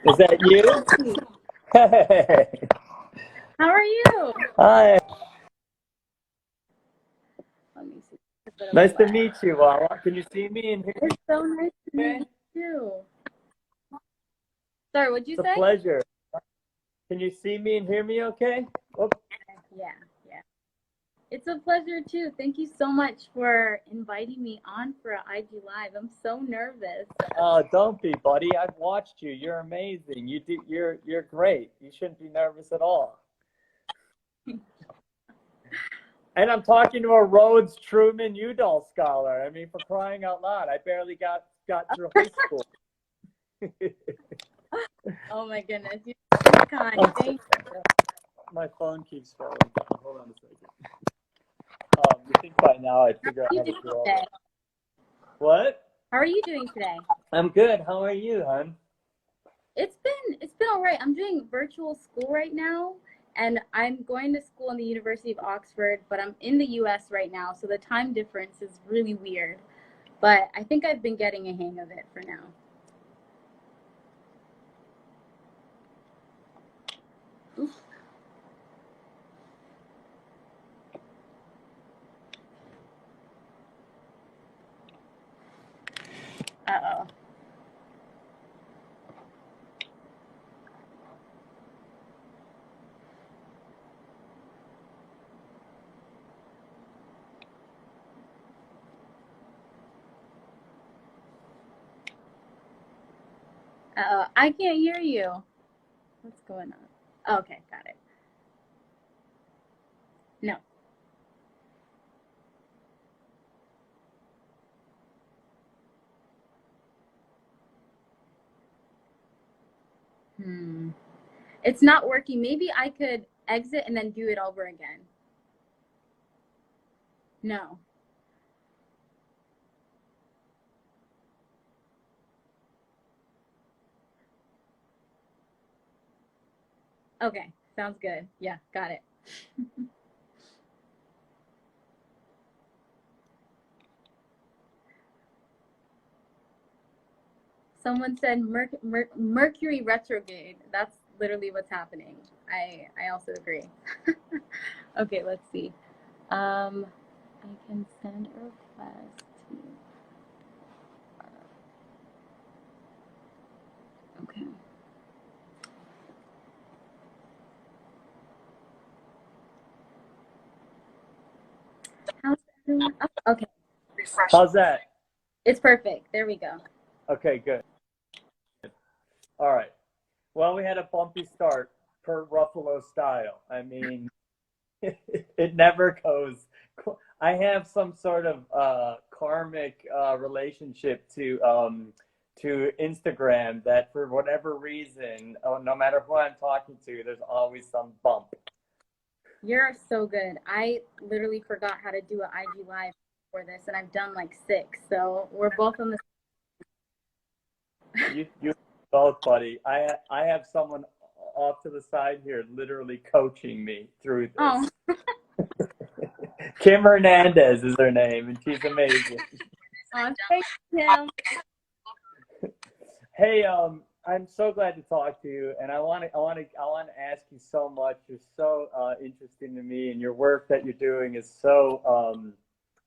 Is that you? Hey, Hey. how are you? Hi. Let me see. A bit of a Nice to lag. meet you, Wawa. Can you see me and hear me? It's so nice to meet Okay. you too. Sorry, what'd you It's a say? pleasure. Can you see me and hear me okay? Oh, Yeah, yeah. It's a pleasure too. Thank you so much for inviting me on for IG Live. I'm so nervous. don't be, buddy. I've watched you. You're amazing. You're great. You shouldn't be nervous at all. And I'm talking to a Rhodes Truman Udall scholar. I mean, for crying out loud, I barely got through high school. Oh my goodness, you're so kind. I'm Thank you. My phone keeps falling down. Hold on a second. You think by now I'd How figure are out you how to doing do all today? that. What? How are you doing today? I'm good. How are you, hon? It's been all right. I'm doing virtual school right now, and I'm going to school in the University of Oxford, but I'm in the US right now, so the time difference is really weird. But I think I've been getting a hang of it for now. Oops. Uh-oh. Uh-oh. I can't hear you. What's going on? Oh, okay, got it. No. It's not working. Maybe I could exit and then do it over again. No. Okay, sounds good. Yeah, got it. Someone said Mercury retrograde. That's literally what's happening. I also agree. Okay, let's see. I can send a request to. Okay. How's everyone? Oh, okay. How's that? It's perfect. There we go. Okay, good. All right. Well, we had a bumpy start per Ruffalo style. I mean, it never goes. I have some sort of karmic relationship to Instagram that for whatever reason, no matter who I'm talking to, there's always some bump. You're so good. I literally forgot how to do an IG live for this, and I've done like 6. So we're both on the. You both, buddy. I have someone off to the side here, literally coaching me through Oh, this. Kim Hernandez is her name, and she's amazing. thanks, Tim. Hey, I'm so glad to talk to you, and I want to ask you so much. You're so interesting to me, and your work that you're doing is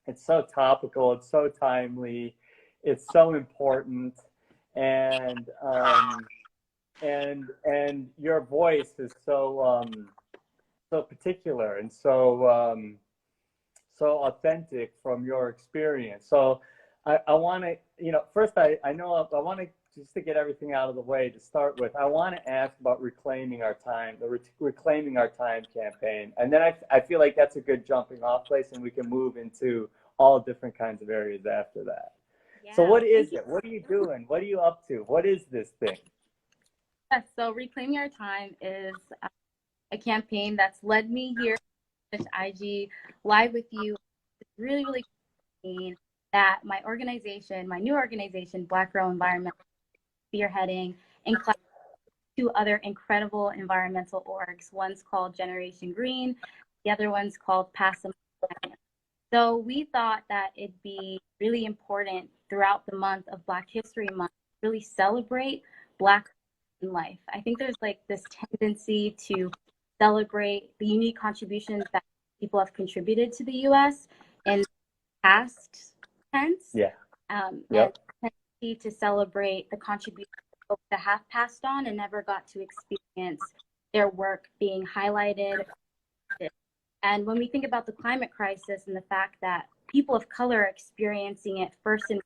it's so topical, it's so timely, it's so important, and and your voice is so particular and so authentic from your experience. So I want to, first I know I want to just to get everything out of the way to start with. I want to ask about reclaiming our time, the reclaiming our time campaign, and then I feel like that's a good jumping off place, and we can move into all different kinds of areas after that. So Yeah, what is it? What are you doing? What are you up to? What is this thing? yes. So Reclaiming Our Time is a campaign that's led me here to IG live with you. It's really, really cool that my organization, my new organization, Black Girl Environmental, spearheading and 2 other incredible environmental orgs. One's called Generation Green, the other one's called Pass the Mic. So we thought that it'd be really important throughout the month of Black History Month to really celebrate Black in life. I think there's like this tendency to celebrate the unique contributions that people have contributed to the U.S. in past tense, Yeah. and Yep. tendency to celebrate the contributions of folks that have passed on and never got to experience their work being highlighted. And when we think about the climate crisis and the fact that people of color are experiencing it first and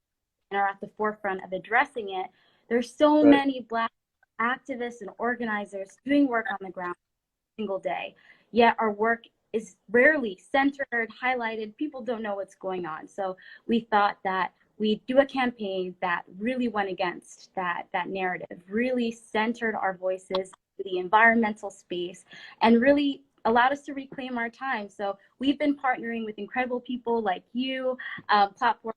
are at the forefront of addressing it, there's so Right. many Black activists and organizers doing work on the ground every single day, yet our work is rarely centered, highlighted. People don't know what's going on. So we thought that we'd do a campaign that really went against that narrative, really centered our voices to the environmental space, and really allowed us to reclaim our time. So we've been partnering with incredible people like you, platforms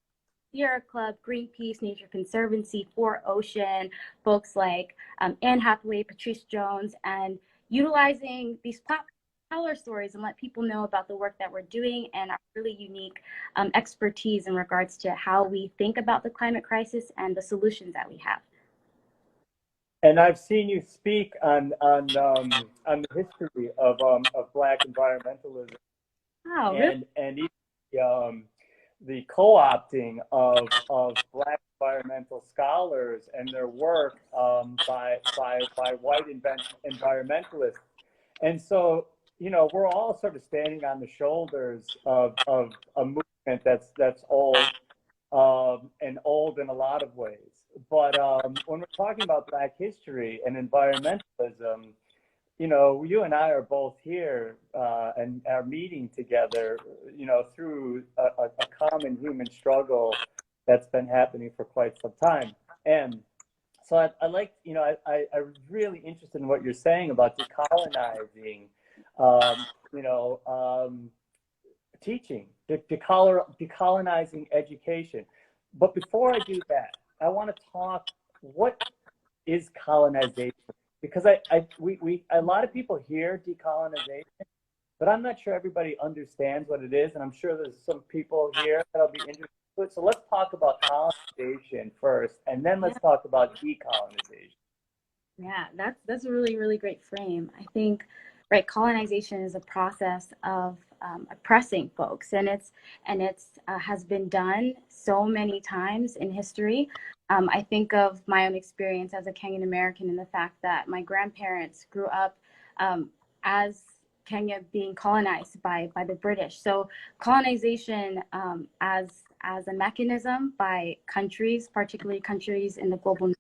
Sierra Club, Greenpeace, Nature Conservancy, For Ocean, folks like Anne Hathaway, Patrice Jones, and utilizing these platforms to tell our stories and let people know about the work that we're doing and our really unique expertise in regards to how we think about the climate crisis and the solutions that we have. And I've seen you speak on the history of Black environmentalism Wow, really? and even the co-opting of Black environmental scholars and their work by white environmentalists. And so, you know, we're all sort of standing on the shoulders of a movement that's old, and old in a lot of ways. But when we're talking about Black history and environmentalism, you know, you and I are both here and are meeting together, you know, through a common human struggle that's been happening for quite some time. And so I like, you know, I'm really interested in what you're saying about decolonizing, you know, teaching, decolonizing education. But before I do that, I want to talk, what is colonization? Because a lot of people hear decolonization, but I'm not sure everybody understands what it is. And I'm sure there's some people here that'll be interested in it. So let's talk about colonization first, and then let's talk about decolonization. Yeah, that's a really, really great frame. I think, right, colonization is a process of oppressing folks, and it's has been done so many times in history. I think of my own experience as a Kenyan American and the fact that my grandparents grew up as Kenya being colonized by the British. So colonization as a mechanism by countries, particularly countries in the global,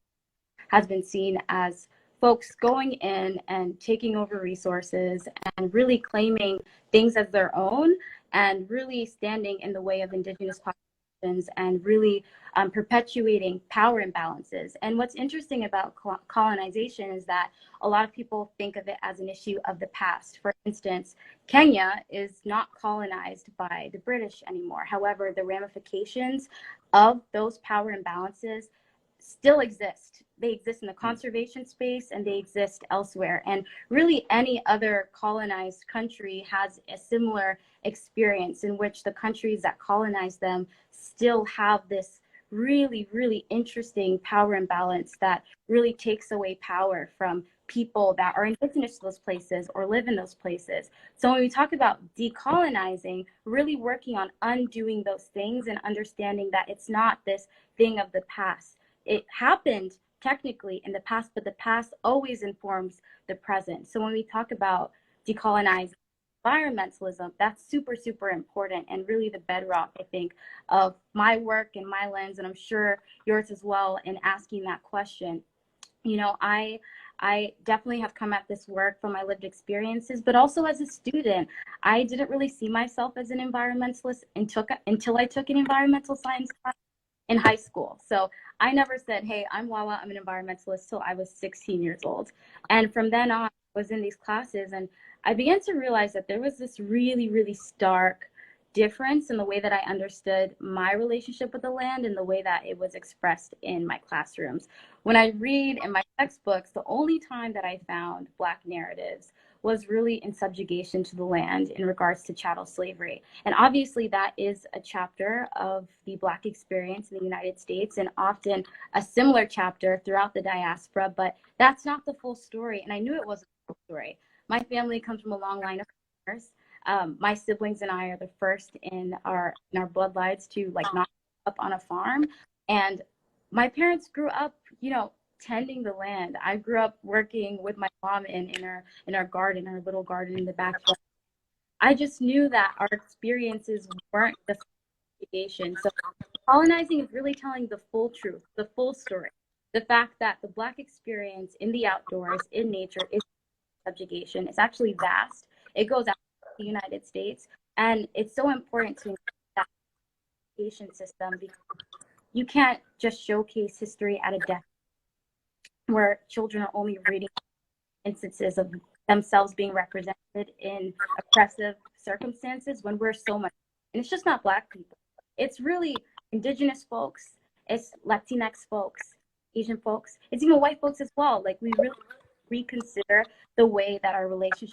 has been seen as folks going in and taking over resources and really claiming things as their own and really standing in the way of indigenous populations and really perpetuating power imbalances. And what's interesting about colonization is that a lot of people think of it as an issue of the past. For instance, Kenya is not colonized by the British anymore. However, the ramifications of those power imbalances still exist. They exist in the conservation space and they exist elsewhere. And really, any other colonized country has a similar experience in which the countries that colonize them still have this really, really interesting power imbalance that really takes away power from people that are indigenous to those places or live in those places. So when we talk about decolonizing, really working on undoing those things and understanding that it's not this thing of the past. It happened technically in the past, but the past always informs the present. So when we talk about decolonizing environmentalism, that's super, super important and really the bedrock, I think, of my work and my lens, and I'm sure yours as well, in asking that question. You know, I definitely have come at this work from my lived experiences, but also as a student. I didn't really see myself as an environmentalist until I took an environmental science class in high school. So I never said, hey, I'm Wawa, I'm an environmentalist, till I was 16 years old. And from then on, I was in these classes and I began to realize that there was this really, really stark difference in the way that I understood my relationship with the land and the way that it was expressed in my classrooms. When I read in my textbooks, the only time that I found Black narratives was really in subjugation to the land in regards to chattel slavery. And obviously that is a chapter of the Black experience in the United States, and often a similar chapter throughout the diaspora, but that's not the full story. And I knew it wasn't the full story. My family comes from a long line of farmers. My siblings and I are the first in our bloodlines to like not up on a farm. And my parents grew up, you know, tending the land. I grew up working with my mom in our garden, our little garden in the backyard. I just knew that our experiences weren't the investigation. So colonizing is really telling the full truth, the full story. The fact that the Black experience in the outdoors, in nature, is subjugation. It's actually vast. It goes out to the United States, and it's so important to that education system because you can't just showcase history at a desk where children are only reading instances of themselves being represented in oppressive circumstances when we're so much. And it's just not Black people. It's really Indigenous folks. It's Latinx folks, Asian folks. It's even white folks as well. Like, we really reconsider the way that our relationship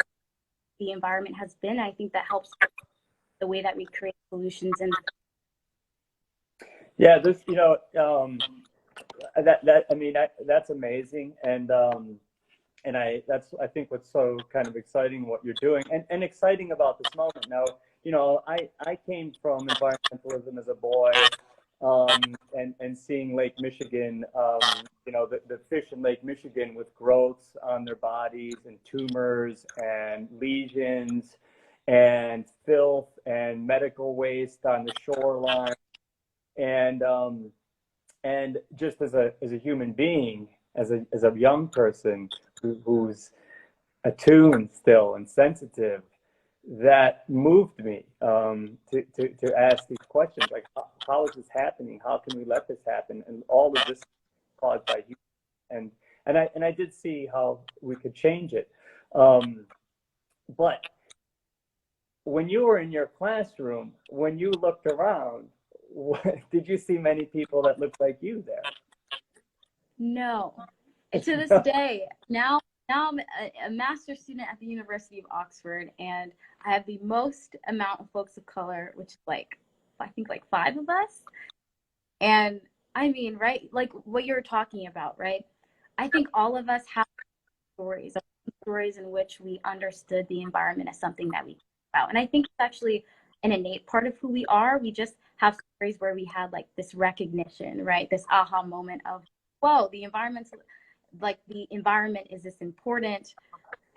with the environment has been. I think that helps the way that we create solutions. And yeah, this, you know, I mean, that's amazing. And I think what's so kind of exciting what you're doing, and exciting about this moment. Now, you know, I came from environmentalism as a boy, and seeing Lake Michigan, you know, the fish in Lake Michigan with growths on their bodies and tumors and lesions and filth and medical waste on the shoreline, and just as a human being, as a young person who's attuned still and sensitive, that moved me to ask these questions, like, how is this happening? How can we let this happen? And all of this is caused by humans. And I did see how we could change it. But when you were in your classroom, when you looked around, did you see many people that looked like you there? no, to this day, now I'm a master's student at the University of Oxford, and I have the most amount of folks of color, which is like, I think like 5 of us. And I mean, right, like what you're talking about, right? I think all of us have stories in which we understood the environment as something that we care about. And I think it's actually an innate part of who we are. We just have stories where we had like this recognition, right? This aha moment of, whoa, the environment is this important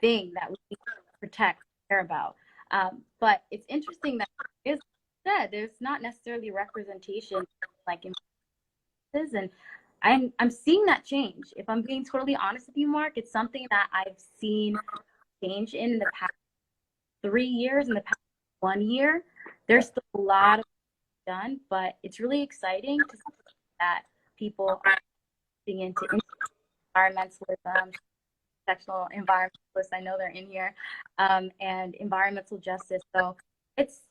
thing that we need to protect, care about. But it's interesting that, as said, there's not necessarily representation like in this, and I'm seeing that change. If I'm being totally honest with you, Mark, it's something that I've seen change in the past 3 years, in the past 1 year. There's still a lot of done, but it's really exciting to see that people are getting into environmentalism, intersectional environmentalists. I know they're in here, and environmental justice. So it's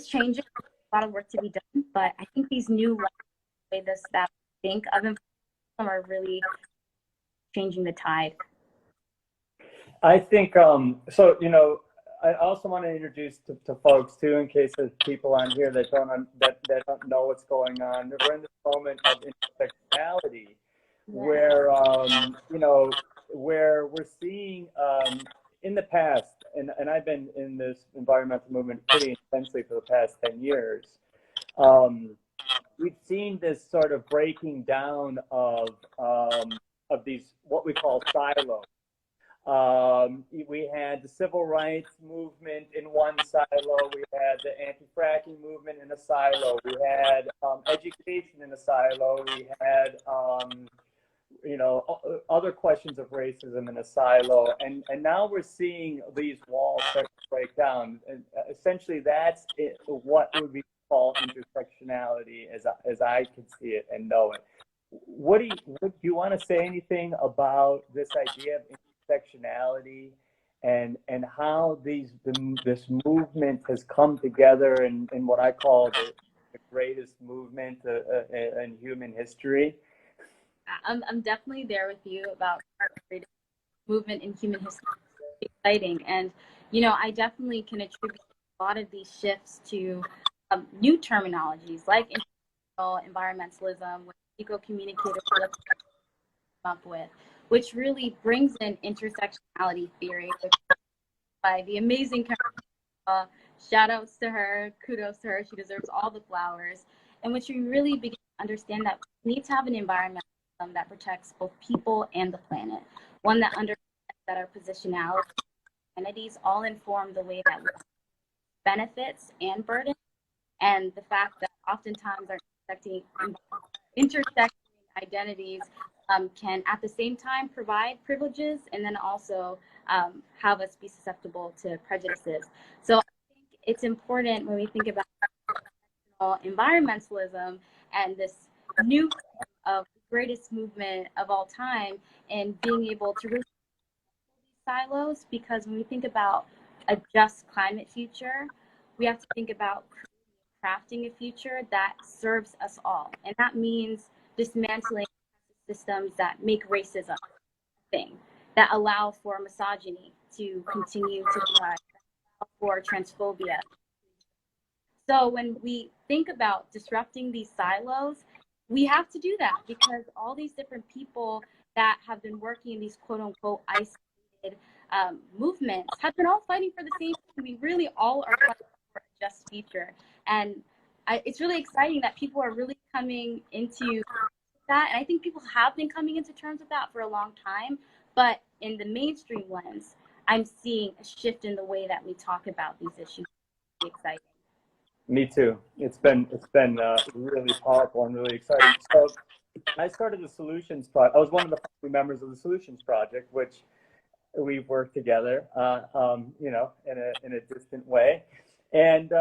changing. A lot of work to be done, but I think these new ways that we think of environmentalism are really changing the tide. I think so. You know, I also want to introduce to folks too, in case there's people on here that don't know what's going on. We're in this moment of intersectionality, where you know, where we're seeing in the past, and I've been in this environmental movement pretty intensely for the past 10 years. We've seen this sort of breaking down of these, what we call silos. We had the civil rights movement in one silo. We had the anti-fracking movement in a silo. We had education in a silo. We had you know, other questions of racism in a silo, and now we're seeing these walls start to break down. And essentially, that's what would be called intersectionality, as I can see it and know it. Do you want to say anything about this idea of intersectionality and how this movement has come together in what I call the greatest movement in human history? I'm definitely there with you about movement in human history. exciting. And, you know, I definitely can attribute a lot of these shifts to new terminologies like environmentalism, which eco-communicators come up with, which really brings in intersectionality theory, which by the amazing shout outs to her, kudos to her, she deserves all the flowers, in which we really begin to understand that we need to have an environment that protects both people and the planet, one that understands that our positionality entities all inform the way that we benefits and burdens, and the fact that oftentimes our intersecting identities can at the same time provide privileges and then also have us be susceptible to prejudices. So I think it's important when we think about environmentalism and this new of the greatest movement of all time and being able to really silos, because when we think about a just climate future, we have to think about crafting a future that serves us all. And that means dismantling systems that make racism a thing, that allow for misogyny to continue to thrive, for transphobia. So when we think about disrupting these silos, we have to do that because all these different people that have been working in these quote unquote isolated movements have been all fighting for the same thing. We really all are fighting for a just future. And it's really exciting that people are really coming into that. And I think people have been coming into terms with that for a long time. But in the mainstream lens, I'm seeing a shift in the way that we talk about these issues. It's exciting. Me too. It's been really powerful and really exciting. So I started the Solutions Project. I was one of the founding members of the Solutions Project, which we've worked together, you know, in a distant way. And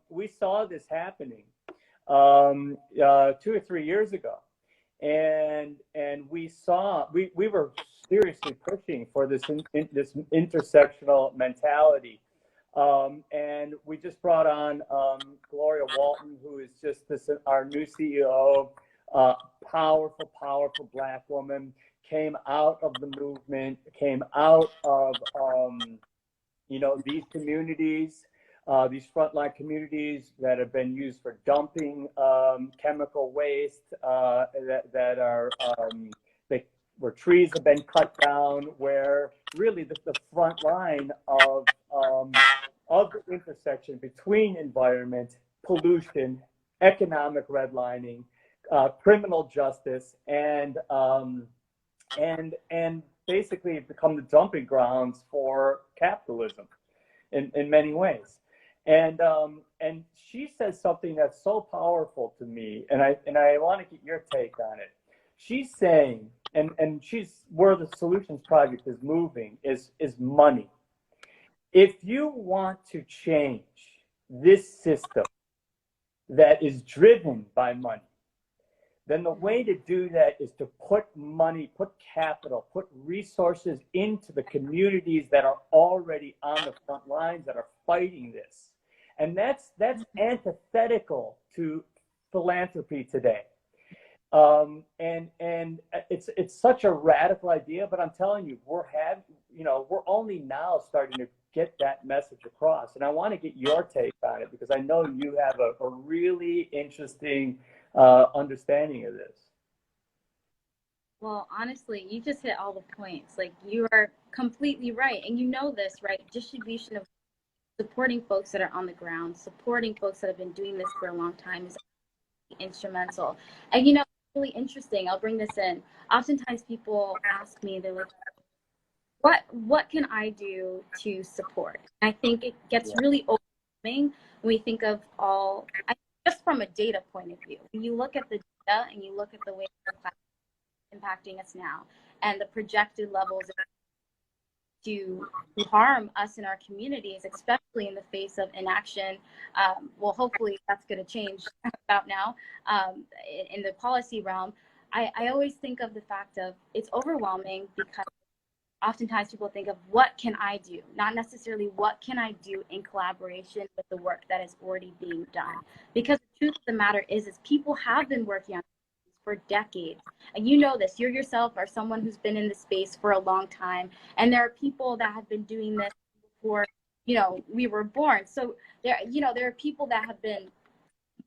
we saw this happening 2 or 3 years ago. And we saw, we were seriously pushing for this intersectional mentality. And we just brought on Gloria Walton, who is just our new CEO, powerful Black woman, came out of the movement, came out of, you know, these communities, these frontline communities that have been used for dumping chemical waste that are, where trees have been cut down, where really the front line of the intersection between environment, pollution, economic redlining, criminal justice, and basically become the dumping grounds for capitalism in many ways. And she says something that's so powerful to me, and I want to get your take on it. She's saying, and she's where the Solutions Project is moving is money. If you want to change this system that is driven by money, then the way to do that is to put money, put capital, put resources into the communities that are already on the front lines that are fighting this. And that's antithetical to philanthropy today. And it's such a radical idea, but I'm telling you, we're only now starting to get that message across. And I want to get your take on it because I know you have a really interesting understanding of this. Well, honestly, you just hit all the points. Like, you are completely right. And you know this, right? Distribution of supporting folks that are on the ground, supporting folks that have been doing this for a long time is instrumental. And, you know, it's really interesting. I'll bring this in. Oftentimes people ask me, they're like, what can I do to support? And I think it gets really overwhelming when we think of just from a data point of view. When you look at the data and you look at the way it's impacting us now and the projected levels to harm us in our communities, especially in the face of inaction. Well, hopefully that's going to change about now in the policy realm. I always think of the fact of it's overwhelming because oftentimes people think of what can I do, not necessarily what can I do in collaboration with the work that is already being done. Because the truth of the matter is people have been working on these for decades. And you know this, you yourself are someone who's been in the space for a long time. And there are people that have been doing this before, we were born. So there are people that have been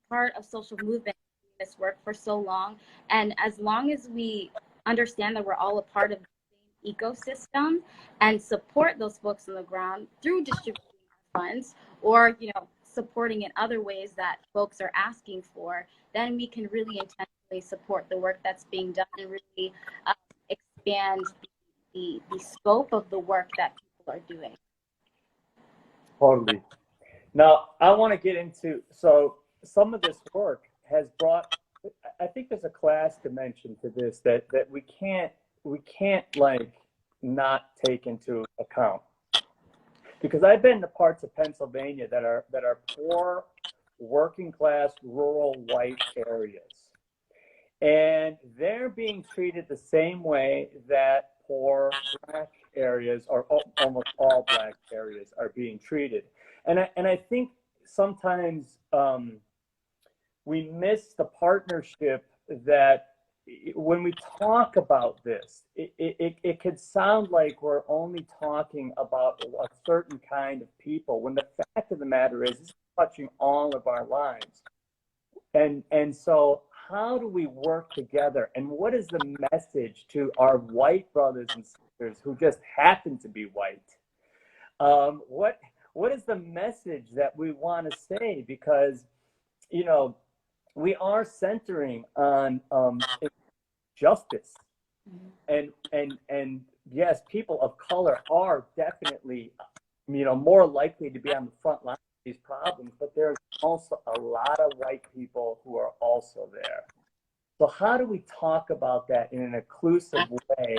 part of social movement doing this work for so long. And as long as we understand that we're all a part of the same ecosystem and support those folks on the ground through distributing our funds or, supporting in other ways that folks are asking for, then we can really intentionally support the work that's being done and really expand the scope of the work that people are doing. Totally. Now, I want to get into, so some of this work has brought, I think there's a class dimension to this that we can't like not take into account. Because I've been to parts of Pennsylvania that are poor, working class, rural, white areas. And they're being treated the same way that poor black areas, or almost all black areas, are being treated. And I think sometimes we miss the partnership that when we talk about this, it could sound like we're only talking about a certain kind of people, when the fact of the matter is it's touching all of our lives. And so how do we work together? And what is the message to our white brothers and sisters who just happen to be white? What is the message that we want to say? Because, we are centering on justice, and yes, people of color are definitely, more likely to be on the front line of these problems, but there's also a lot of white people who are also there. So how do we talk about that in an inclusive way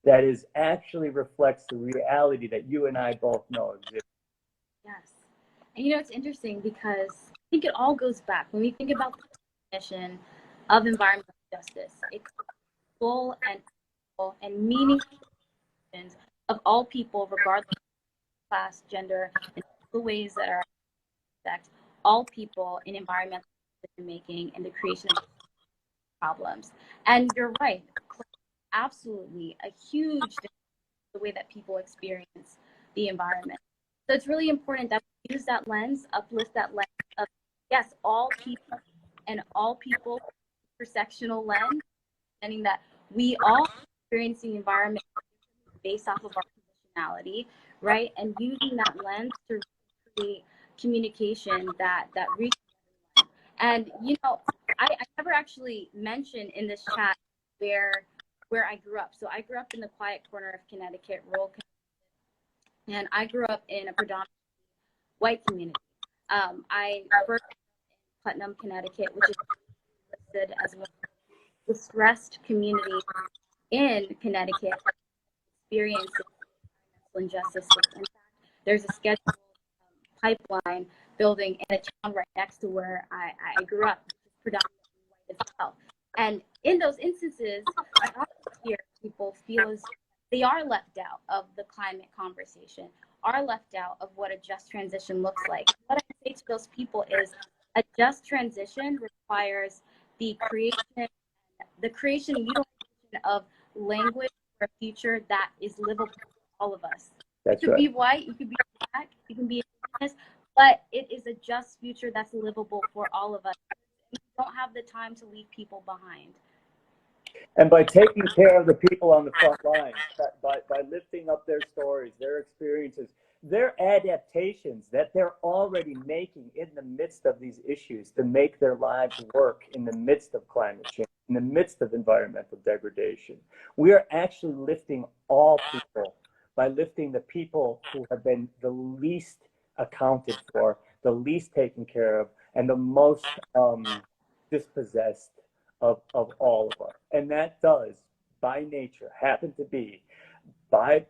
that is actually reflects the reality that you and I both know exists? Yes. And it's interesting because I think it all goes back. When we think about the definition of environmental justice, it's full and equal and meaningful of all people, regardless of class, gender, and the ways that are affect all people in environmental decision making and the creation of problems. And you're right, absolutely a huge difference in the way that people experience the environment. So it's really important that we use that lens, uplift that lens of, yes, all people and all people, intersectional lens, understanding that we all experience the environment based off of our positionality, right? And using that lens to create communication that reaches everyone. And I never actually mentioned in this chat where I grew up. So I grew up in the quiet corner of Connecticut, rural Connecticut, and I grew up in a predominantly white community. I first in Putnam, Connecticut, which is listed as one of the distressed communities in Connecticut experiencing environmental injustice. In fact, there's a scheduled pipeline building in a town right next to where I grew up, which is predominantly white as well. And in those instances, I often hear people feel as they are left out of the climate conversation, are left out of what a just transition looks like. What I say to those people is a just transition requires the creation and utilization of language for a future that is livable for all of us. That's you could right. be white, you could be black, you can be indigenous, but it is a just future that's livable for all of us. We don't have the time to leave people behind. And by taking care of the people on the front lines, by lifting up their stories, their experiences, their adaptations that they're already making in the midst of these issues to make their lives work in the midst of climate change, in the midst of environmental degradation. We are actually lifting all people by lifting the people who have been the least accounted for, the least taken care of, and the most dispossessed of all of us. And that does, by nature, happen to be by,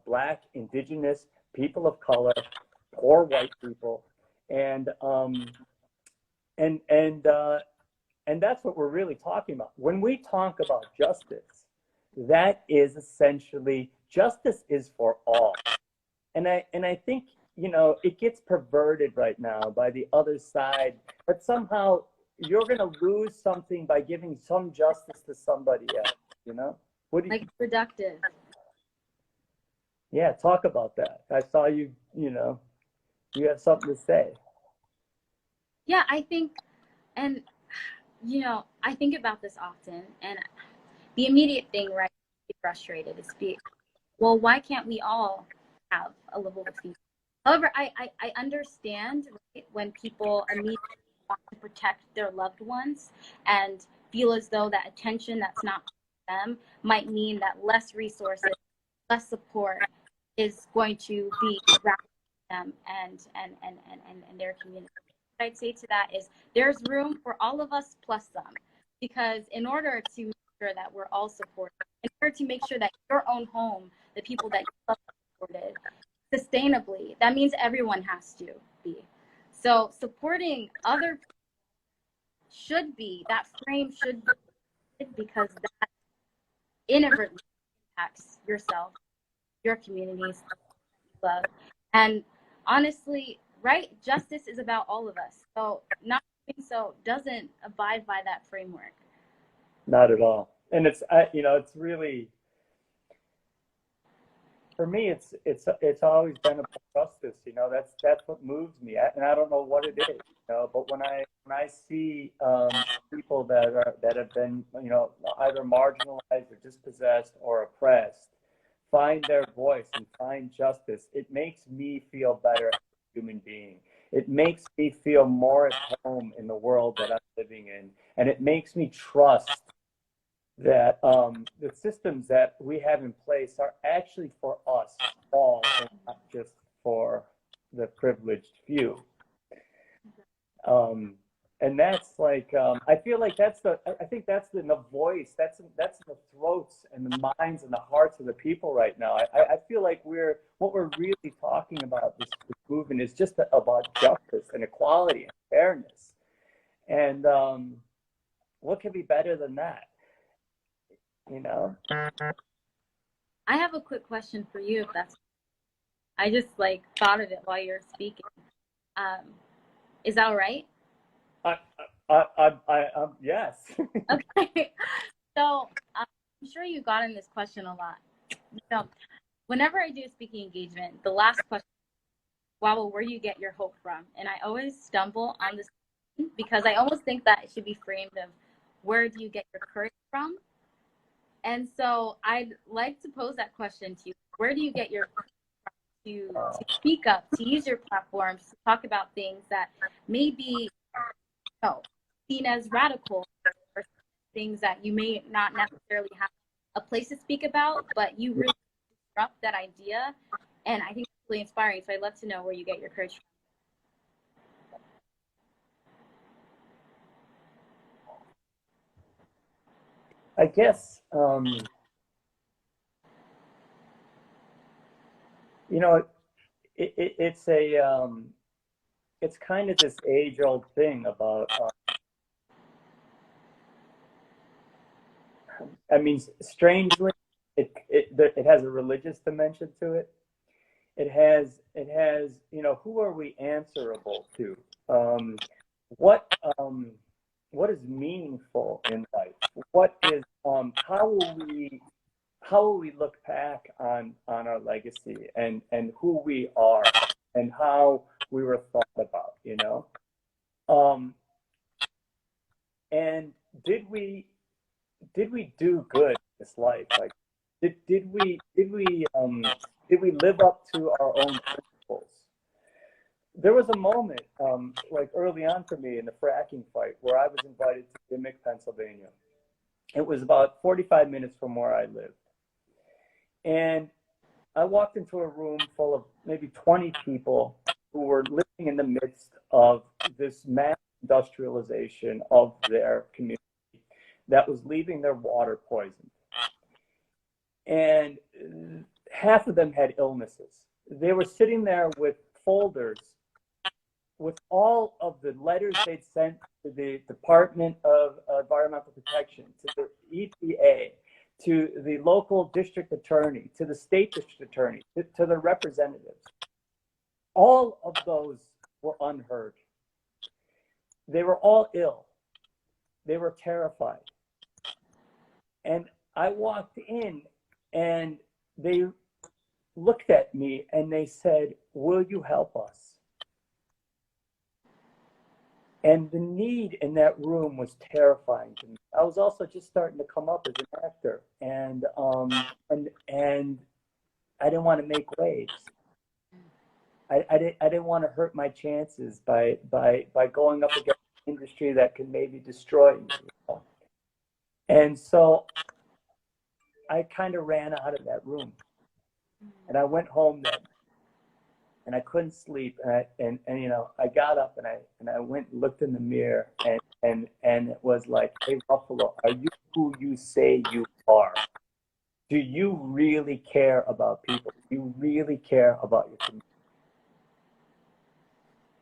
Black, indigenous, people of color, poor white people. And that's what we're really talking about. When we talk about justice, that is essentially, justice is for all. And I think, it gets perverted right now by the other side, but somehow, you're going to lose something by giving some justice to somebody else, you know? What do you, Like productive. yeah, talk about that. I saw you, you know, you have something to say. Yeah, I think, and I think about this often, and the immediate thing, right, be frustrated is well, why can't we all have a level of feedback? However, I understand, right, when people immediately want to protect their loved ones and feel as though that attention that's not for them might mean that less resources, less support is going to be wrapped them and their community. What I'd say to that is there's room for all of us plus some, because in order to make sure that we're all supported, in order to make sure that your own home, the people that you love, are supported sustainably, that means everyone has to be. So supporting other people should be, that frame should be, because that inadvertently impacts yourself, your communities, love. And honestly, right, justice is about all of us. So not doing so doesn't abide by that framework. Not at all. And it's, you know, it's really, for me, it's always been about justice. You know, that's what moves me, and I don't know what it is. You know, but when I see people that have been, you know, either marginalized or dispossessed or oppressed, find their voice and find justice, it makes me feel better as a human being. It makes me feel more at home in the world that I'm living in, and it makes me trust that the systems that we have in place are actually for us all and not just for the privileged few. Um, and that's like, I feel like I think that's in the voice, that's in the throats and the minds and the hearts of the people right now. I feel like what we're really talking about, this movement, is just about justice and equality and fairness. And what could be better than that? You know? I have a quick question for you, if that's. I just like thought of it while you're speaking. Um, is that all right? I, yes. Okay. So I'm sure you got in this question a lot. So whenever I do speaking engagement, the last question, wow, where you get your hope from? And I always stumble on this because I almost think that it should be framed of where do you get your courage from? And so I'd like to pose that question to you. Where do you get your courage to speak up, to use your platforms to talk about things that may be, seen as radical, or things that you may not necessarily have a place to speak about, but you really disrupt that idea? And I think it's really inspiring. So I'd love to know where you get your courage from. I guess, you know, it's kind of this age-old thing about, I mean, strangely, it has a religious dimension to it. It has, you know, who are we answerable to? Um, what um, what is meaningful in life? What is how will we look back on our legacy and who we are and how we were thought about, you know? Um, and did we do good in this life? Like, did we live up to our own principles? There was a moment, like early on for me in the fracking fight, where I was invited to Dimmick, Pennsylvania. It was about 45 minutes from where I lived. And I walked into a room full of maybe 20 people who were living in the midst of this mass industrialization of their community that was leaving their water poisoned. And half of them had illnesses. They were sitting there with folders with all of the letters they'd sent to the Department of Environmental Protection, to the EPA, to the local district attorney, to the state district attorney, to the representatives. All of those were unheard. They were all ill. they were terrified. And I walked in and they looked at me and they said, "Will you help us?" And the need in that room was terrifying to me. I was also just starting to come up as an actor, and I didn't want to make waves. I didn't want to hurt my chances by going up against an industry that could maybe destroy me. You know? And so I kind of ran out of that room, and I went home then, and I couldn't sleep, and you know, I got up and I went and looked in the mirror, and it was like, "Hey, Ruffalo, are you who you say you are? Do you really care about people? Do you really care about your community?"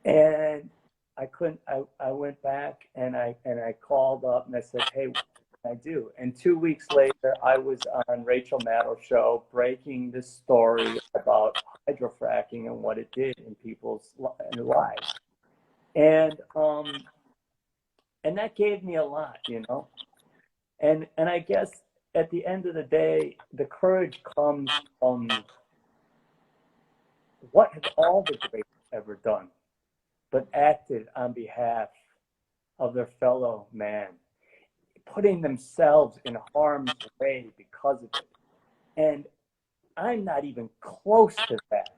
And I couldn't. I went back and I called up and I said, "Hey, what can I do?" And 2 weeks later, I was on Rachel Maddow's show breaking this story about hydrofracking and what it did in people's lives. And that gave me a lot, you know. And I guess at the end of the day, the courage comes from what have all the greats ever done, but acted on behalf of their fellow man, putting themselves in harm's way because of it. And I'm not even close to that.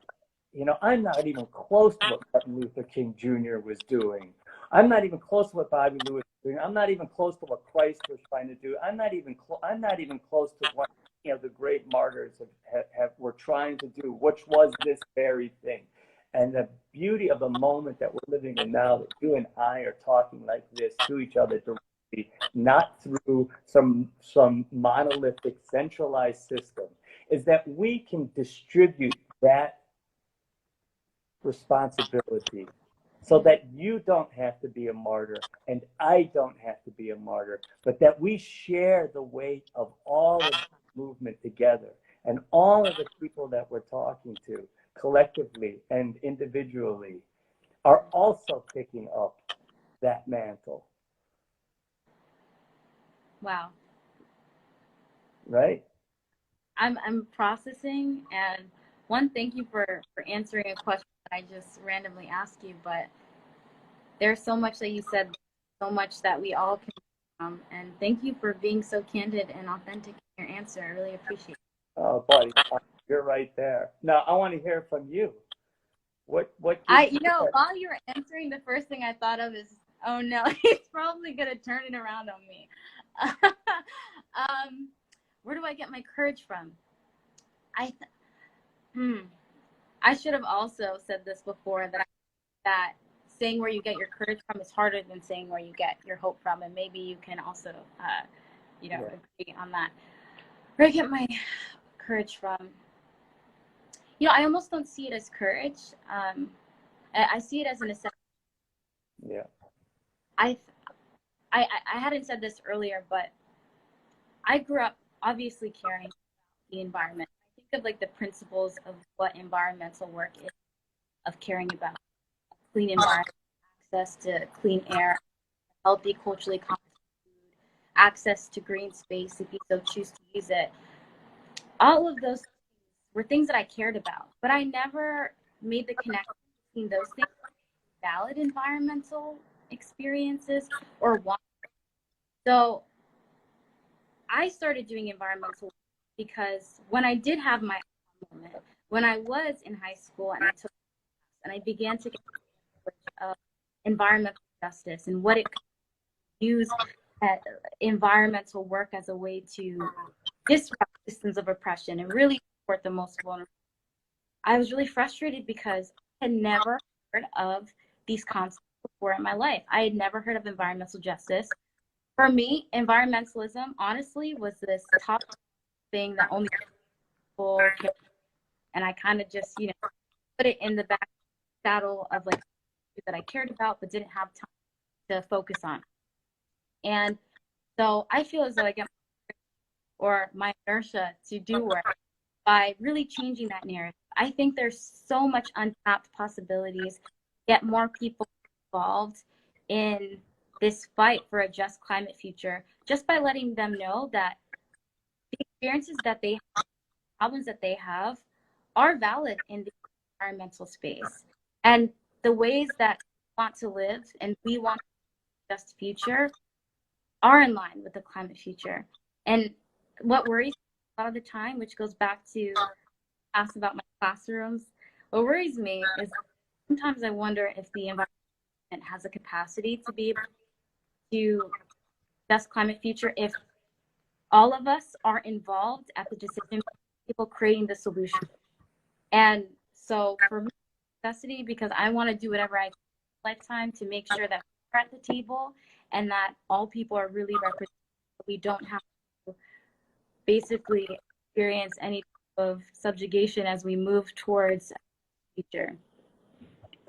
You know, I'm not even close to what Martin Luther King Jr. was doing. I'm not even close to what Bobby Lewis was doing. I'm not even close to what Christ was trying to do. I'm not even close to what, you know, the great martyrs were trying to do, which was this very thing. And the beauty of the moment that we're living in now, that you and I are talking like this to each other directly, not through some monolithic centralized system, is that we can distribute that responsibility so that you don't have to be a martyr and I don't have to be a martyr, but that we share the weight of all of the movement together, and all of the people that we're talking to collectively and individually are also picking up that mantle. Wow. Right? I'm processing, and one, thank you for answering a question that I just randomly asked you, but there's so much that you said, so much that we all can and thank you for being so candid and authentic in your answer. I really appreciate it. Oh, buddy, you're right there. Now I want to hear from you. What gives You know, while you were answering, the first thing I thought of is, oh no, he's probably gonna turn it around on me. Where do I get my courage from? I should have also said this before, that saying where you get your courage from is harder than saying where you get your hope from, and maybe you can also, agree on that. Where I get my courage from, you know, I almost don't see it as courage. I see it as a necessity. Yeah. I hadn't said this earlier, but I grew up obviously caring about the environment. I think of like the principles of what environmental work is, of caring about clean environment, access to clean air, healthy, culturally conscious food, access to green space if you so choose to use it. All of those were things that I cared about, but I never made the connection between those things, valid environmental experiences, or one. So I started doing environmental work because when I did have my moment, when I was in high school and I took and I began to get of environmental justice and what it could use environmental work as a way to disrupt systems of oppression and really support the most vulnerable. I was really frustrated because I had never heard of these concepts before in my life. I had never heard of environmental justice. For me, environmentalism, honestly, was this top thing that only people care. And I kind of just, you know, put it in the back saddle of like that I cared about, but didn't have time to focus on. And so I feel as though I get my inertia to do work by really changing that narrative. I think there's so much untapped possibilities, get more people involved in this fight for a just climate future just by letting them know that the experiences that they have, problems that they have, are valid in the environmental space. And the ways that we want to live and we want a just future are in line with the climate future. And what worries me a lot of the time, which goes back to ask about my classrooms, what worries me is sometimes I wonder if the environment has a capacity to be able to just climate future if all of us are involved at the decision, people creating the solution. And so for me, necessity, because I want to do whatever I can in my lifetime to make sure that we're at the table and that all people are really represented. We don't have to basically experience any type of subjugation as we move towards the future.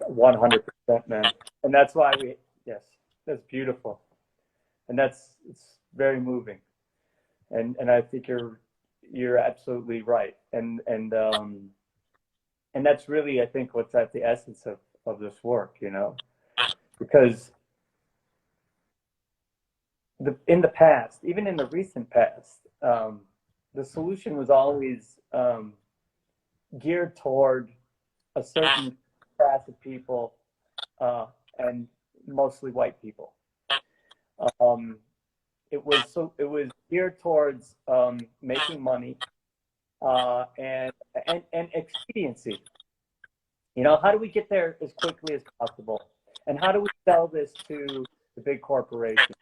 100%, man. And that's why yes, that's beautiful. And it's very moving. And I think you're absolutely right. And that's really, I think, what's at the essence of this work, you know, because in the past, even in the recent past, the solution was always geared toward a certain class of people, and mostly white people. It was geared towards making money and expediency. You know, how do we get there as quickly as possible? And how do we sell this to the big corporations?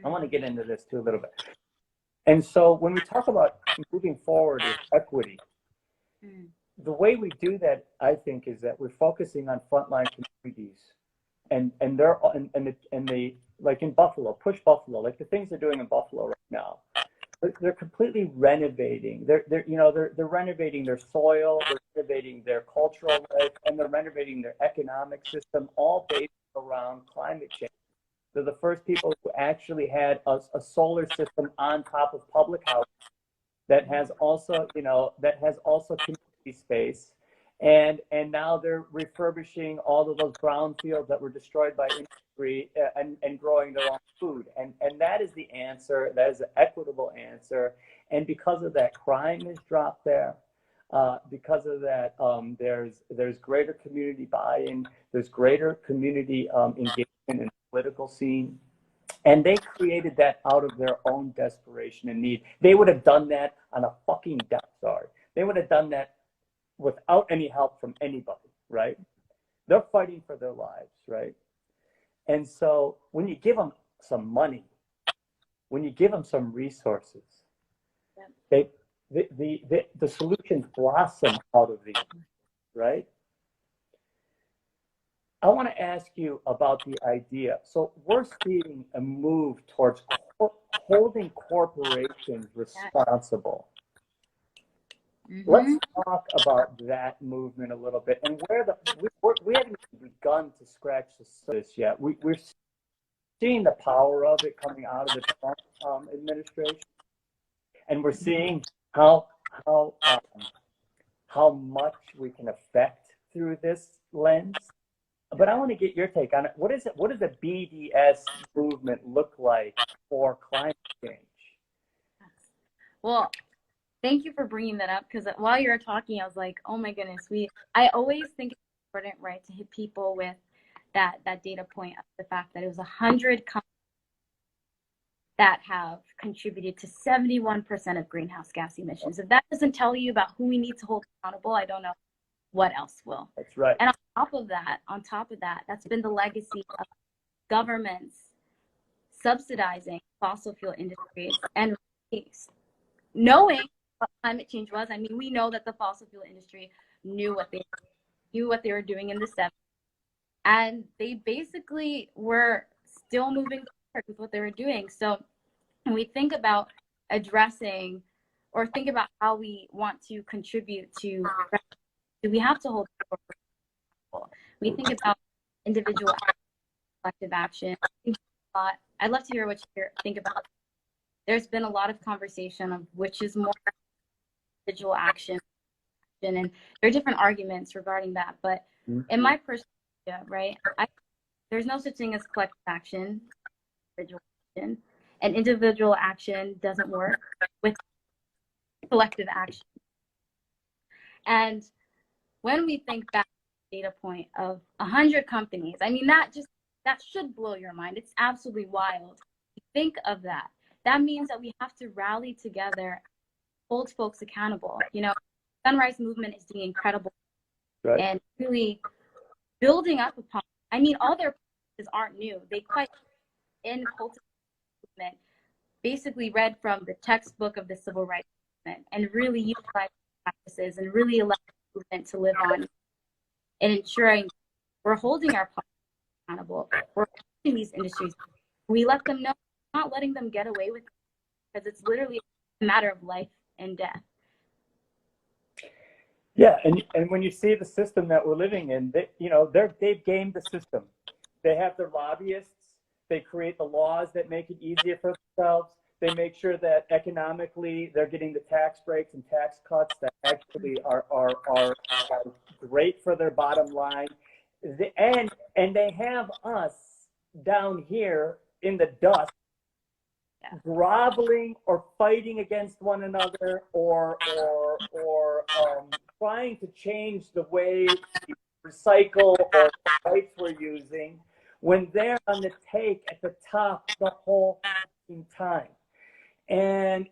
I want to get into this too a little bit. And so when we talk about moving forward with equity, the way we do that, I think, is that we're focusing on frontline communities, and they like in Buffalo, push Buffalo, like the things they're doing in Buffalo right now. They're completely renovating. They're renovating their soil, they're renovating their cultural life, and they're renovating their economic system, all based around climate change. They're the first people who actually had a solar system on top of public housing that has also, community space. And now they're refurbishing all of those brownfields that were destroyed by industry and growing their own food. And that is the answer. That is the equitable answer. And because of that, crime has dropped there. Because of that, there's greater community buy-in. There's greater community engagement in the political scene. And they created that out of their own desperation and need. They would have done that on a fucking Death Star. They would have done that without any help from anybody, right? They're fighting for their lives, right? And so when you give them some money, when you give them some resources, the solutions blossom out of these, right? I want to ask you about the idea. So we're seeing a move towards holding corporations responsible. Let's talk about that movement a little bit, and we haven't begun to scratch the surface yet. We're seeing the power of it coming out of the Trump administration, and we're seeing how much we can affect through this lens. But I want to get your take on it. What does the BDS movement look like for climate change? Well, thank you for bringing that up, because while you were talking, I was like, oh my goodness, I always think it's important, right, to hit people with that data point of the fact that it was 100 companies that have contributed to 71% of greenhouse gas emissions. If that doesn't tell you about who we need to hold accountable, I don't know what else will. That's right. And on top of that, that's been the legacy of governments subsidizing fossil fuel industries and knowing what climate change was. I mean, we know that the fossil fuel industry knew what they were doing in the 70s, and they basically were still moving forward with what they were doing. So when we think about addressing or think about how we want to contribute to, we have to hold people. We think about individual collective action. I'd love to hear what you think about. There's been a lot of conversation of which is more individual action, and there are different arguments regarding that. But in my perspective, right, I there's no such thing as collective action, individual action, and individual action doesn't work with collective action. And when we think back to the data point of 100 companies, I mean, that should blow your mind. It's absolutely wild. Think of that. That means that we have to rally together, hold folks accountable. You know, Sunrise Movement is doing incredible and really building up upon. I mean, all their practices aren't new. They quite in cultivation movement basically read from the textbook of the civil rights movement and really utilize practices and really allow the movement to live on and ensuring we're holding our politics accountable. We're holding these industries. We let them know, not letting them get away with it, because it's literally a matter of life and death. Yeah, and when you see the system that we're living in, they've gamed the system. They have their lobbyists. They create the laws that make it easier for themselves. They make sure that economically they're getting the tax breaks and tax cuts that actually are great for their bottom line. And they have us down here in the dust, groveling or fighting against one another, or trying to change the way we recycle or the pipes we're using, when they're on the take at the top the whole time. And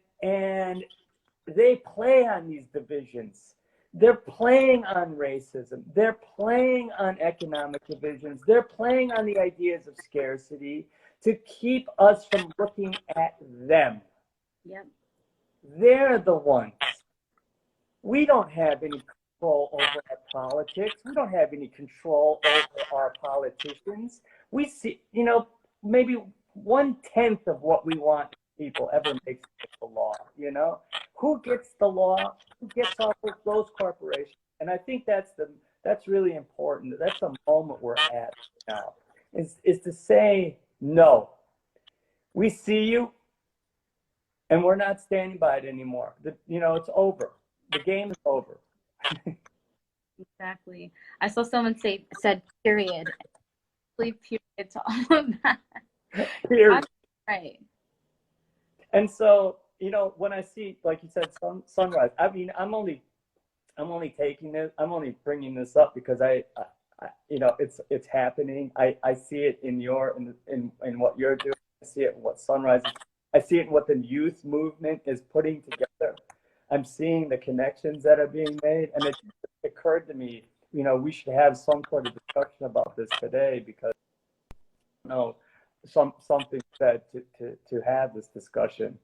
they play on these divisions. They're playing on racism. They're playing on economic divisions. They're playing on the ideas of scarcity to keep us from looking at them. Yep. They're the ones. We don't have any control over our politics. We don't have any control over our politicians. We see, maybe 1/10 of what we want people ever makes it the law. Who gets the law? Who gets all those corporations? And I think that's really important. That's the moment we're at now, is to say no. We see you, and we're not standing by it anymore. It's over. The game is over. Exactly. I saw someone said period. Period to all of that. Period. Right. And so, when I see, like you said, sunrise, I mean, I'm only bringing this up because it's happening. I see it in what you're doing. I see it in what Sunrise is. I see it in what the youth movement is putting together. I'm seeing the connections that are being made, and it occurred to me, we should have some sort of discussion about this today, because something said to have this discussion.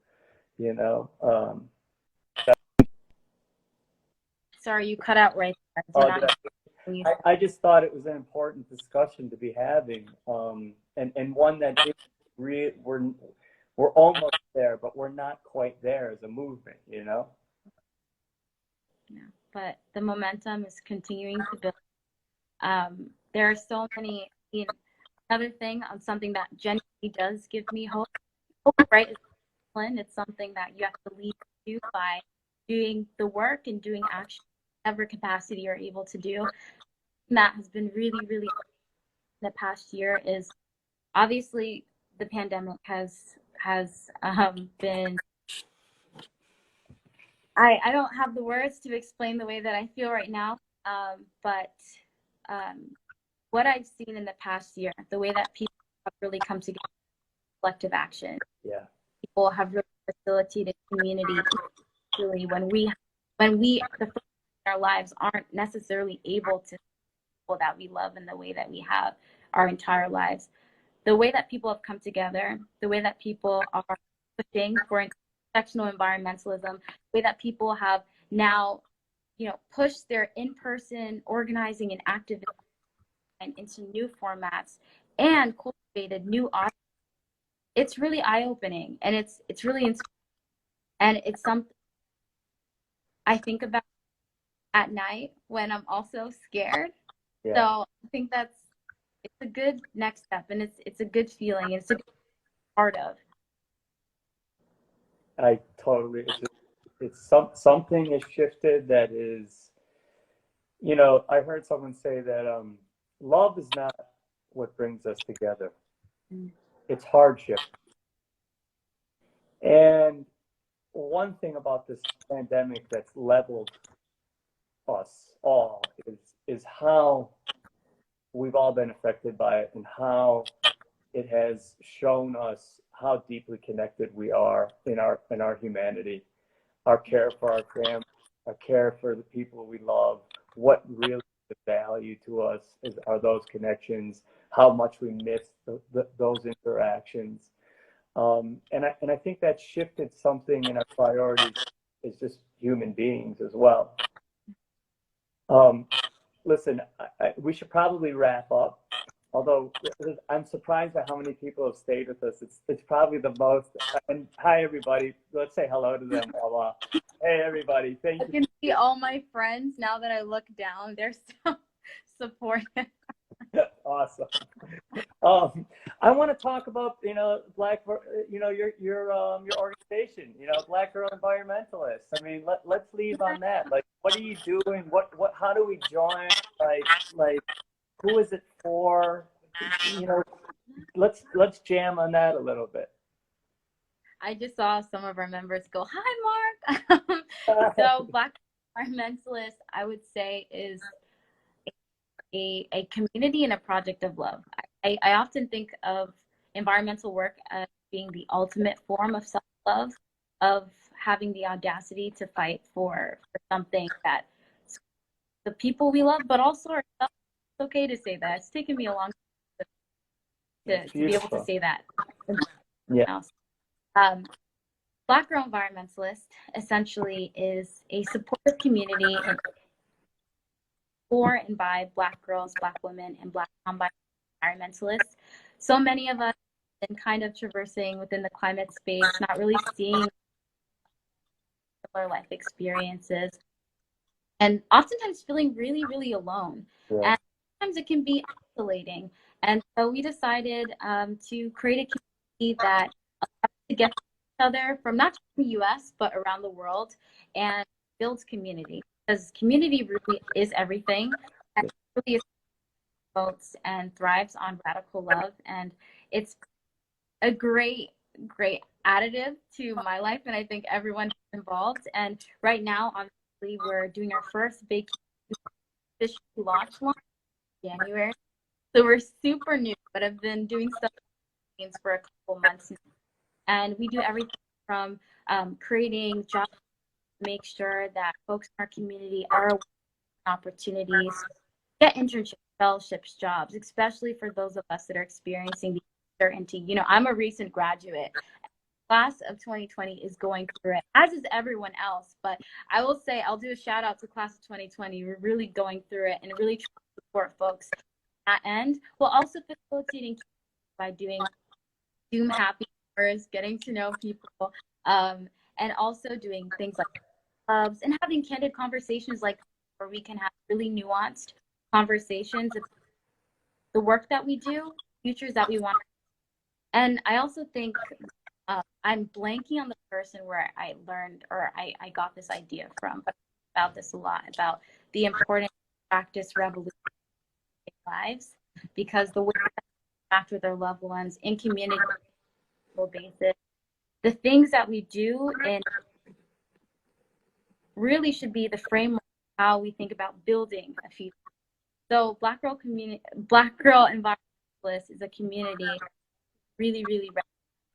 Sorry, you cut out right there. I just thought it was an important discussion to be having, and one that we're almost there, but we're not quite there as a movement, Yeah, but the momentum is continuing to build. There are so many. Another thing on something that genuinely does give me hope, right? It's something that you have to lead to by doing the work and doing action, whatever capacity you're able to do. And that has been really, really in the past year is obviously the pandemic has been. I don't have the words to explain the way that I feel right now, but what I've seen in the past year, the way that people have really come together, collective action. Yeah. People have really facilitated community. Really, when we the first in our lives aren't necessarily able to people that we love in the way that we have our entire lives. The way that people have come together, the way that people are pushing for intersectional environmentalism, the way that people have now, pushed their in-person organizing and activism into new formats and cultivated new audiences. It's really eye-opening, and it's really inspiring, and it's something I think about at night when I'm also scared. Yeah. So I think it's a good next step, and it's a good feeling. It's a good part of. I totally. It's something has shifted that is. I heard someone say that love is not what brings us together. Mm. It's hardship. And one thing about this pandemic that's leveled us all is how we've all been affected by it, and how it has shown us how deeply connected we are in our humanity, our care for our family, our care for the people we love. What really is value to us are those connections, how much we miss those interactions. And I think that shifted something in our priorities as just human beings as well. Listen, we should probably wrap up. Although I'm surprised by how many people have stayed with us. It's probably the most. And hi, everybody. Let's say hello to them. Hey, everybody. Thank you. I can see all my friends now that I look down. They're so supportive. Awesome. I want to talk about Black, your organization, Black Girl Environmentalists. I mean, let's leave on that. Like, what are you doing? How do we join? Like, who is it for? Let's jam on that a little bit. I just saw some of our members go, "Hi, Mark." So Black Environmentalist, I would say, is a community and a project of love. I often think of environmental work as being the ultimate form of self-love, of having the audacity to fight for something that the people we love, but also ourselves. It's okay to say that. It's taken me a long time to be able to say that. Yeah. Black Girl Environmentalist essentially is a supportive community for and by Black girls, Black women, and Black non-binary environmentalists. So many of us have been kind of traversing within the climate space, not really seeing similar life experiences, and oftentimes feeling really, really alone. Yeah. And sometimes it can be isolating. And so we decided to create a community that allows us to get to each other from not just the US, but around the world, and builds community. Because community really is everything, and really promotes and thrives on radical love. And it's a great additive to my life, and I think everyone involved. And right now, obviously, we're doing our first big official launch in January. So we're super new, but I've been doing stuff for a couple months now. And we do everything from creating jobs to make sure that folks in our community are aware of opportunities, get internships, fellowships, jobs, especially for those of us that are experiencing the uncertainty. I'm a recent graduate. Class of 2020 is going through it, as is everyone else. But I will say, I'll do a shout out to class of 2020. We're really going through it and really trying to support folks at that end, while also facilitating by doing Zoom happy hours, getting to know people, and also doing things like clubs and having candid conversations like where we can have really nuanced conversations of the work that we do, futures that we want. And I also think I'm blanking on the person where I learned or I got this idea from, but about this a lot, about the importance of practice revolution in lives, because the way that we interact with our loved ones in community basis, the things that we do and really should be the framework of how we think about building a future. So Black Girl Environmentalist is a community really, really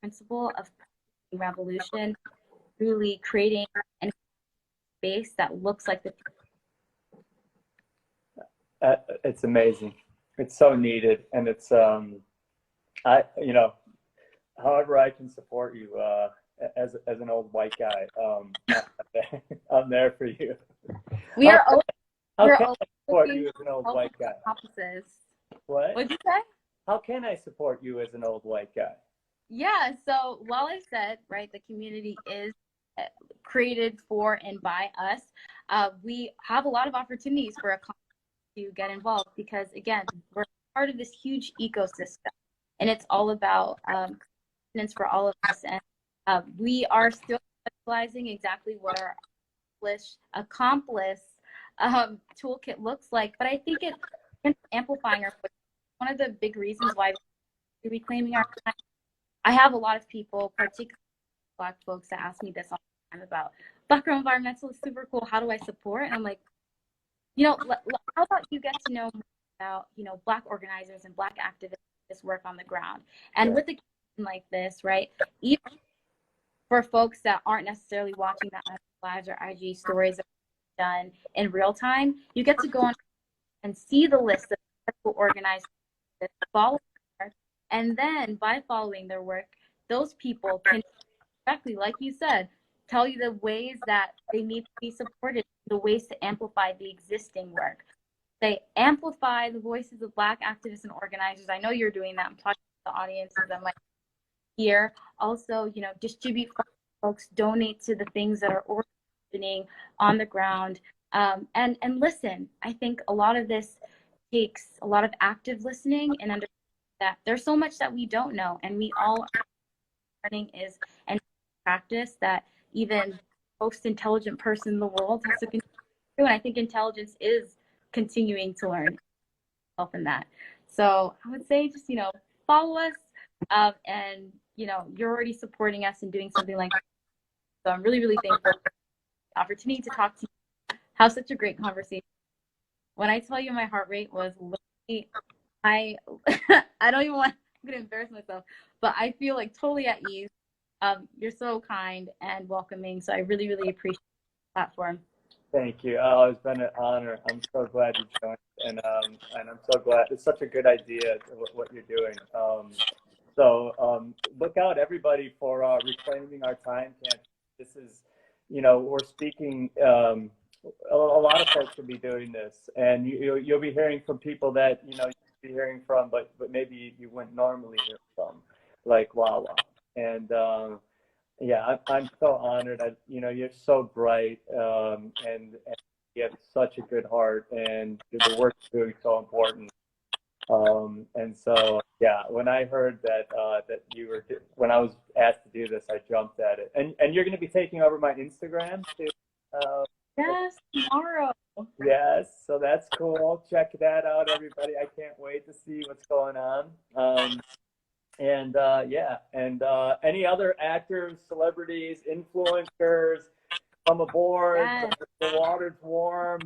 principle of revolution, really creating a space that looks like the. It's amazing. It's so needed, and it's however I can support you as an old white guy, I'm there for you. We are always. How can I support you as an old white guy? Offices. What? What'd you say? How can I support you as an old white guy? Yeah, so while I said, right, the community is created for and by us, we have a lot of opportunities for a to get involved because, again, we're part of this huge ecosystem, and it's all about for all of us. And we are still specializing exactly what our accomplice toolkit looks like, but I think it's amplifying our voice one of the big reasons why we're reclaiming our time. I have a lot of people, particularly Black folks, that ask me this all the time about Black Girl Environmentalist is super cool. How do I support? And I'm like, how about you get to know more about, Black organizers and Black activists work on the ground. And with a campaign like this, right, even for folks that aren't necessarily watching the lives or IG stories that are done in real time, you get to go on and see the list of people organized that follow their work. And then by following their work, those people can exactly, like you said, tell you the ways that they need to be supported, the ways to amplify the existing work. They amplify the voices of Black activists and organizers. I know you're doing that. I'm talking to the audiences. I'm like, here. Also, distribute folks, donate to the things that are happening on the ground. And listen. I think a lot of this takes a lot of active listening and understanding that there's so much that we don't know, and we all are learning is and practice that even most intelligent person in the world has to continue. And I think intelligence is continuing to learn help in that. So I would say just follow us, and you're already supporting us and doing something like that. So I'm really, really thankful for the opportunity to talk to you. Have such a great conversation. When I tell you my heart rate was literally, I don't even want, I'm gonna embarrass myself, but I feel like totally at ease. You're so kind and welcoming, so I really, really appreciate the platform. Thank you. Oh, it's been an honor. I'm so glad you joined, and I'm so glad. It's such a good idea what you're doing. So look out, everybody, for Reclaiming Our Time campaign. This is, we're speaking. A lot of folks will be doing this, and you'll be hearing from people that you'll be hearing from, but maybe you wouldn't normally hear from, like Wawa. And yeah, I'm so honored. You're so bright, and you have such a good heart, and the work you're doing is so important. And so, yeah, when I heard that when I was asked to do this, I jumped at it. And you're going to be taking over my Instagram too. Yes, tomorrow. Yes, so that's cool. Check that out, everybody. I can't wait to see what's going on. And yeah, and any other actors, celebrities, influencers, come aboard. Yes. The water's warm.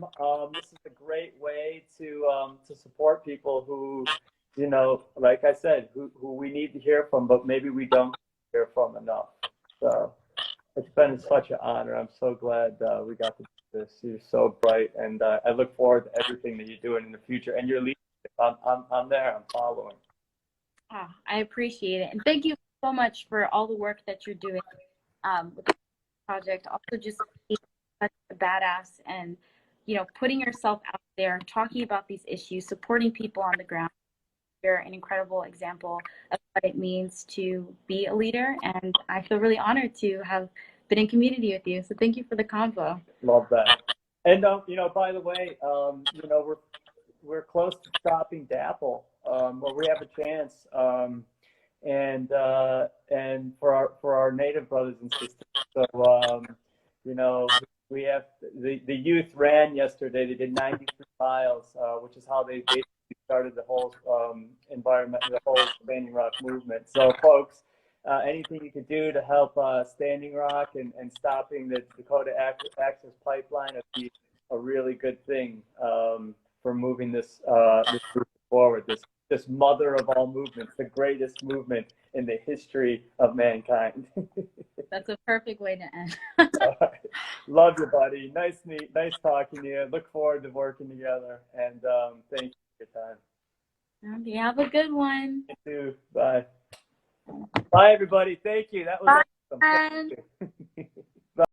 This is a great way to support people who, like I said, who we need to hear from, but maybe we don't hear from enough. So it's been such an honor. I'm so glad we got to do this. You're so bright, and I look forward to everything that you're doing in the future. And your leadership, I'm there. I'm following. Oh, I appreciate it. And thank you so much for all the work that you're doing with the project. Also, just being such a badass and, putting yourself out there, talking about these issues, supporting people on the ground. You're an incredible example of what it means to be a leader. And I feel really honored to have been in community with you. So thank you for the convo. Love that. And, by the way, we're close to stopping DAPL, where we have a chance, and for our Native brothers and sisters. So we have the youth ran yesterday. They did 93 miles, which is how they basically started the whole the whole Standing Rock movement. So folks, anything you can do to help Standing Rock and stopping the Dakota Access Pipeline would be a really good thing. For moving this group forward, this mother of all movements, the greatest movement in the history of mankind. That's a perfect way to end. Right. Love you, buddy. Nice talking to you. Look forward to working together. And thank you for your time. Okay, have a good one. You too. Bye. Bye, everybody. Thank you. That was awesome. Thank you.